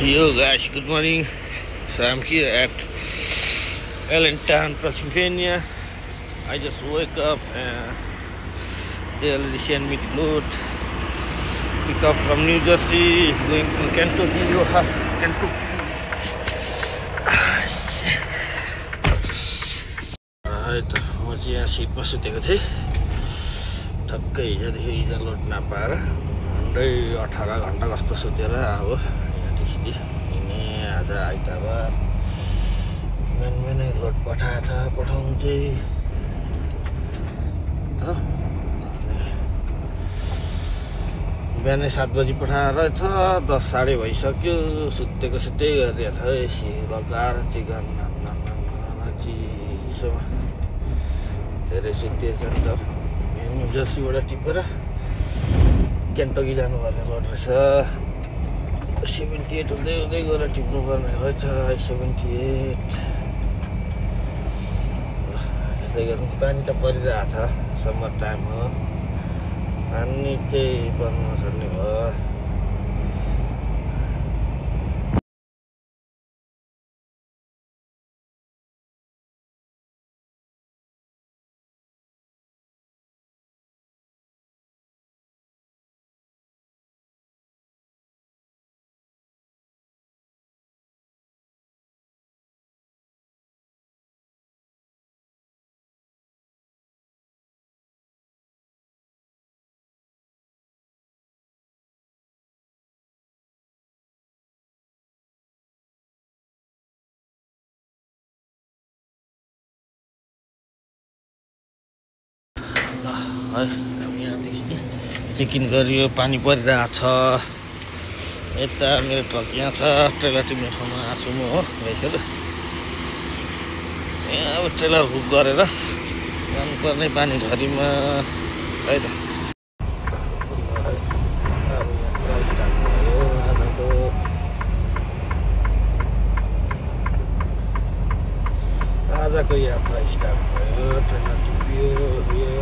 Yo guys, good morning. So I'm here at Allentown, Pennsylvania. I just woke up and they already sent me the load. Pick up from New Jersey, it's going to Kentucky, Kentucky. Right, म चाहिँ यहाँ सिटमा सुतेको थिएँ ठक्कै हिजोदेखि load नपाएर 18 घन्टा जस्तो सुतेर अब यहाँदेखि हिँड्ने आज आइतबार बिहानै लोड पठाउनु चाहिँ बिहानै 7 बजी पठाएर छ 10 साढे भइसक्यो सुतेको सुत्दै गरिरहेको छ एसी लगाएर चिकन चिसोमा धेरै सुतेछ नि त न्यू जर्सीबाट टिपेर केन्टकी जानुपर्ने रोड रहेछ 78 हुँदै हुँदै गएर टिप्नु पर्ने रहेछ 78 यसै गरौँ पानी त परिरहेको छ समर टाइम हो पानी चाहिँ पर्न नसक्ने भयो है हामी यहाँदेखि चेक इन गरियो पानी परिरहेको छ यता मेरो ट्रक यहाँ छ ट्रेलर टिप्ने ठाउँमा आछु म हो गाइसहरु यहाँ अब ट्रेलर हुक गरेर जानुपर्ने पानी झरीमा है त आजको यात्रा स्टार्ट भयो ट्रेलर टिप्यो यो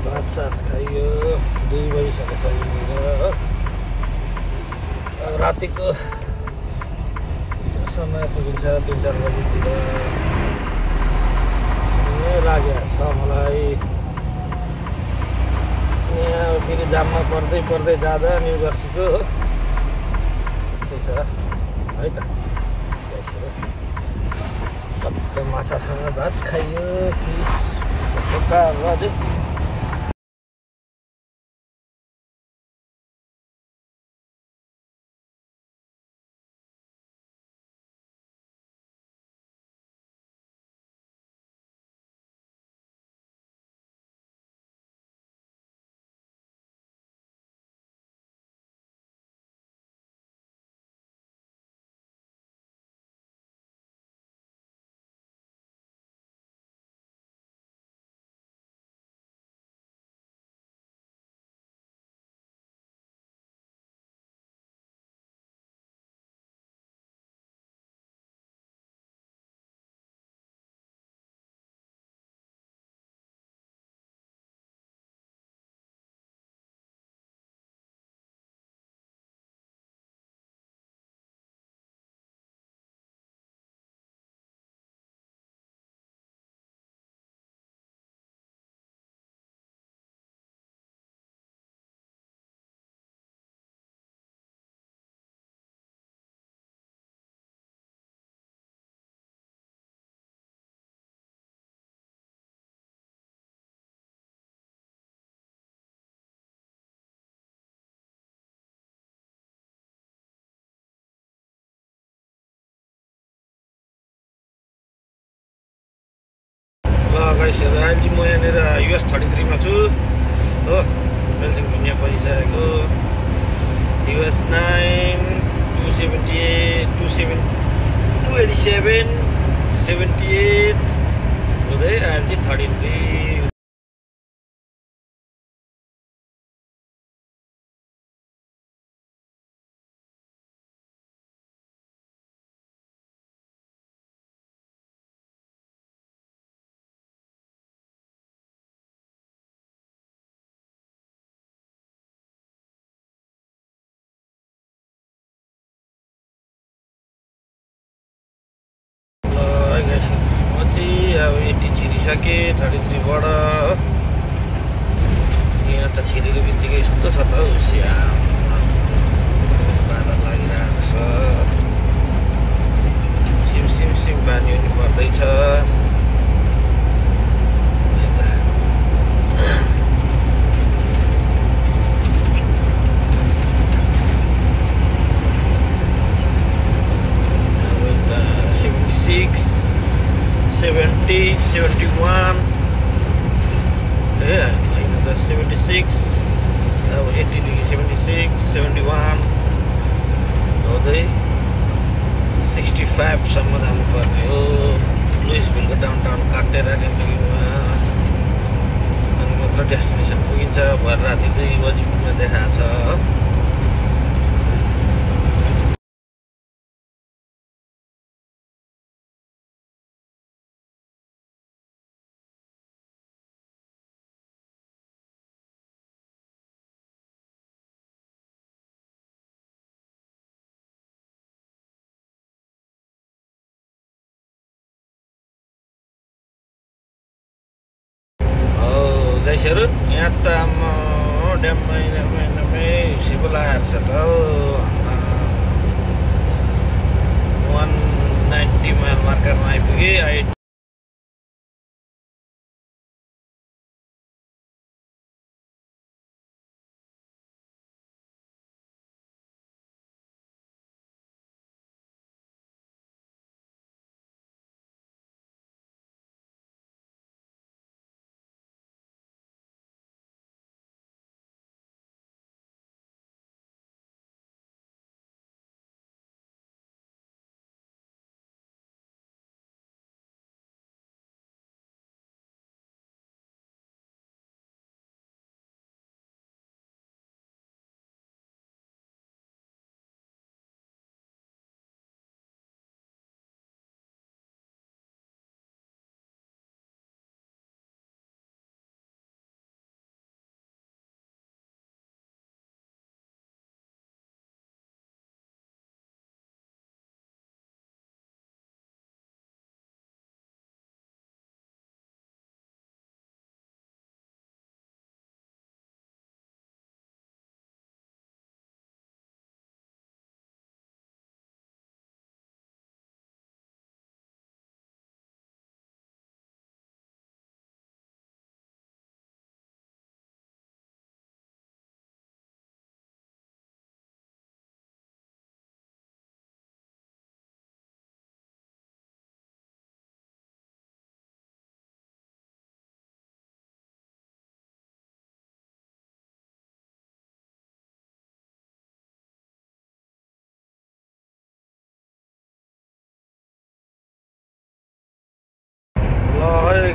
भात सात खाइयो 2 बजीसम्म सकिन्छ रातिको समय पुगिन्छ 3-4 बजीतिर लागेको छ मलाई यहाँ फेरि जाममा पर्दै जाँदा न्यू जर्सीको त्यही छ है त टक्क माछासँग भात खाइयो फिस अझै गाइस अहिले चाहिँ म यहाँनिर US 33 मा छु हो पेन्सिल्भेनिया पसिसकेको US 9 278 287 78 हुँदै अहिले चाहिँ 33 आइसके 33 बाट यहाँ त छिरेको बित्तिकै यस्तो छ त हुस्या बादल लागिरहेको छ सिम पानी पनि पर्दैछ अब 70, 71 yeah, like the 76 80 देखि 76 71 हुँदै 65 सम्म जानु पर्ने हो लुइसभिलको डाउनटाउन काटेर टेम्पोमा अनि मात्र डेस्टिनेसन पुगिन्छ भर राति 2 बजी पुग्न देखाएको छ गाइसहरु यहाँ त ड्याममै सिपो लगाएको छ त 190 माइल मार्करमा आइपुगे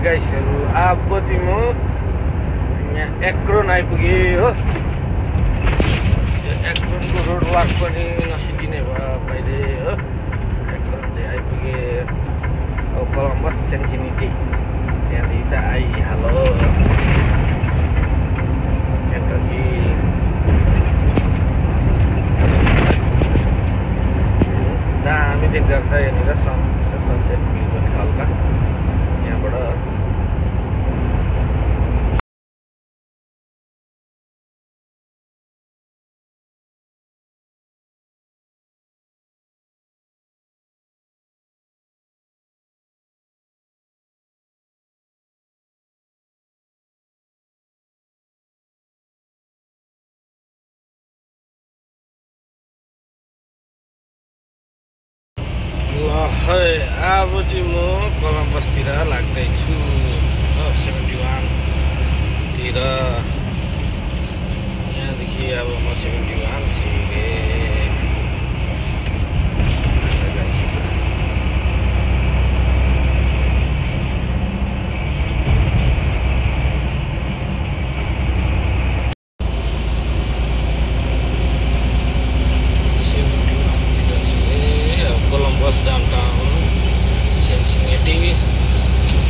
गाइसहरु अब चाहिँ म यहाँ एक्रोन आइपुगे हो यो एक्रोनको रोड वाक पनि नसिकिने भयो कहिले हो एक्रोन चाहिँ आइपुगे अब कोलम्बस सेन्सिनिटी त्यहाँदेखि त आइहालो केन्टकी दामी देख्दो रहेछ यहाँनिर सनसेट भ्यू पनि हल्का यहाँबाट अब चाहिँ म कोलम्बसतिर लाग्दैछु 71 तिर यहाँदेखि अब म 71 छिरे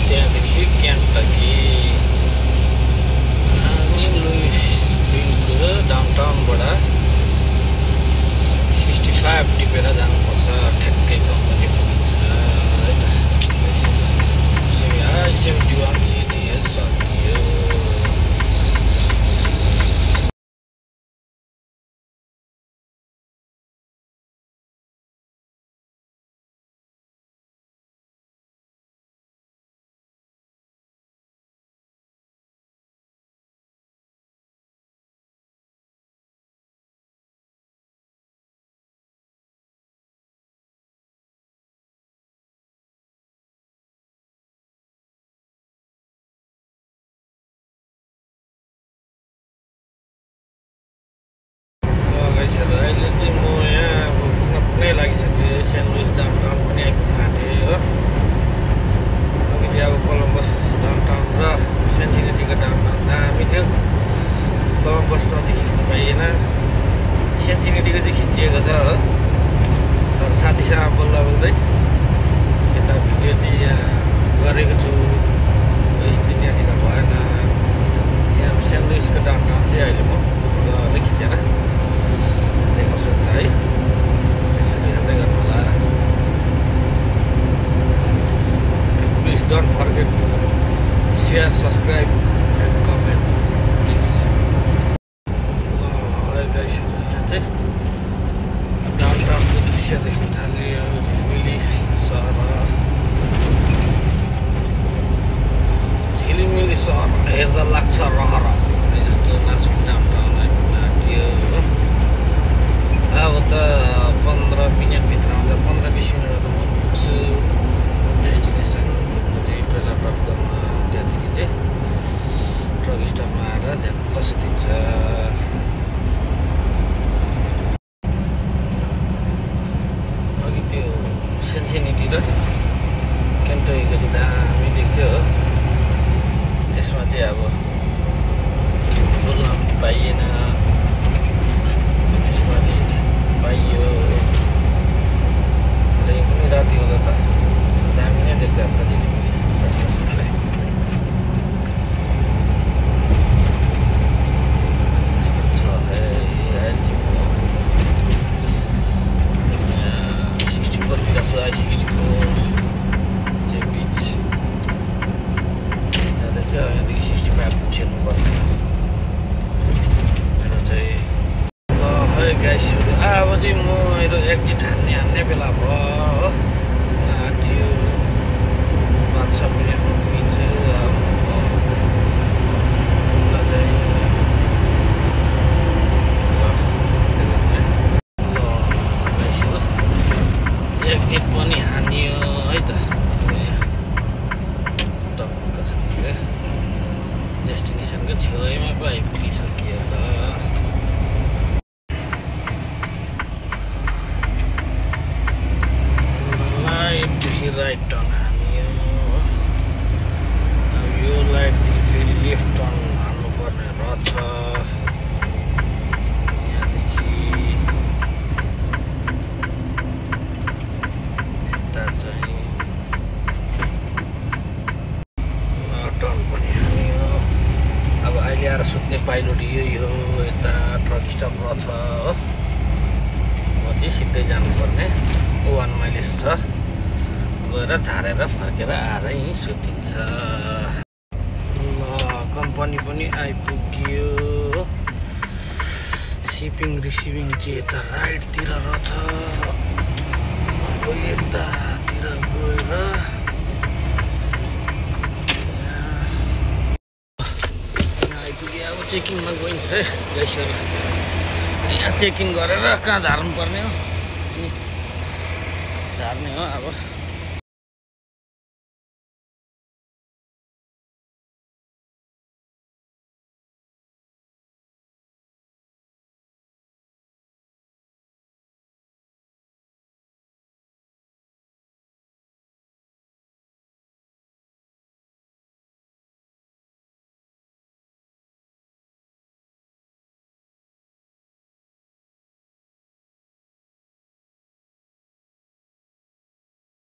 त्यहाँदेखि केन्टकी अनि लुइसभिलको डाउनटाउनबाट त्यसमा चाहिँ खिच्नु पाइएन सेन्सिटिभीको चाहिँ खिचिएको छ हो तर साथीसँग बोल्दा बोल्दै यता भिडियो चाहिँ यहाँ गरेको छु स्थिति यहाँनिर भएन यहाँ सेन्ट लुइसको डाउनटाउन चाहिँ अहिले म गएर खिचेर देखाउँछु नि त है यसरी हेर्दै गर्नु होला please don't forget share, subscribe and comment please. Hi guys, यहाँ चाहिँ डाउनटाउनको दृश्य देख्न थाल्यो झिलिमिली सहर हेर्दा लाग्छ रहर जस्तो नाच्नु डाउनटाउन नाट्यो अब त 15 मिनटभित्रमा त 15-20 मिनटमा त म पुग्छु डेस्टिनेसन पुग्नु चाहिँ पहिला प्राप्तमा त्यहाँदेखि चाहिँ ट्रक स्टपमा आएर त्यहाँ बसिदिन्छ अघि त्यो सेन्सिनिटी र केन्टकीको चाहिँ दामी देख्थ्यो हो त्यसमा चाहिँ अब बोल्न पाइएन त्यसमा चाहिँ पाइयो र पनि राति हुँदा त दामी नै देख्दा छ अब चाहिँ म मेरो एक्जिट हान्ने बेला भयो हो त्यो 5-6 मिनटमा पुगिन्छु एक्जिट पनि हानियो है त डेस्टिनेसनको छेउमा पो आइपुगिसकियो त राइट टर्न हान्यो अब यो लाइटदेखि फेरि लेफ्ट टर्न हान्नुपर्ने रहेछ यहाँदेखि यता चाहिँ टर्न पनि हान्यो अब अहिले आएर सुत्ने पाइलोट यही हो यता ट्रक स्टप रहेछ हो म चाहिँ सिधै जानुपर्ने 1 माइल्स छ गएर झारेर फर्केर आएर यहीँ सुतिन्छ ल कम्पनी पनि आइपुग्यो सिपिङ रिसिभिङ चाहिँ यता राइटतिर रहेछ अब यतातिर गएर आइपुग्यो अब चेकिङमा गइन्छ है गाइसहरू यहाँ चेकिङ गरेर कहाँ झार्नु पर्ने हो झार्ने हो अब